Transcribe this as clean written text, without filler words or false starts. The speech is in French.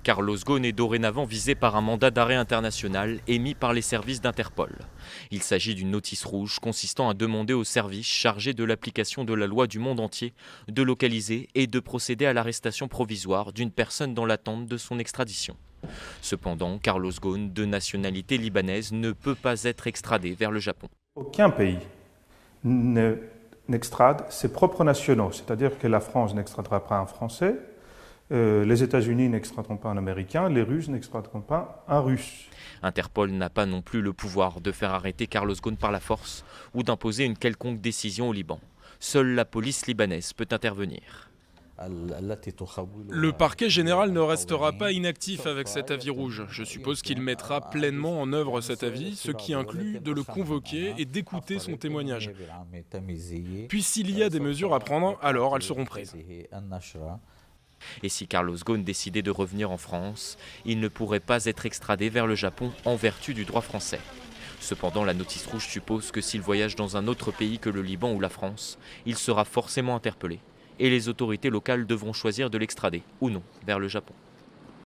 Carlos Ghosn est dorénavant visé par un mandat d'arrêt international émis par les services d'Interpol. Il s'agit d'une notice rouge consistant à demander aux services chargés de l'application de la loi du monde entier de localiser et de procéder à l'arrestation provisoire d'une personne dans l'attente de son extradition. Cependant, Carlos Ghosn, de nationalité libanaise, ne peut pas être extradé vers le Japon. Aucun pays n'extrade ses propres nationaux, c'est-à-dire que la France n'extradera pas un Français, les États-Unis n'extraderont pas un Américain, les Russes n'extraderont pas un Russe. Interpol n'a pas non plus le pouvoir de faire arrêter Carlos Ghosn par la force ou d'imposer une quelconque décision au Liban. Seule la police libanaise peut intervenir. Le parquet général ne restera pas inactif avec cet avis rouge. Je suppose qu'il mettra pleinement en œuvre cet avis, ce qui inclut de le convoquer et d'écouter son témoignage. Puis s'il y a des mesures à prendre, alors elles seront prises. Et si Carlos Ghosn décidait de revenir en France, il ne pourrait pas être extradé vers le Japon en vertu du droit français. Cependant, la notice rouge suppose que s'il voyage dans un autre pays que le Liban ou la France, il sera forcément interpellé. Et les autorités locales devront choisir de l'extrader, ou non, vers le Japon.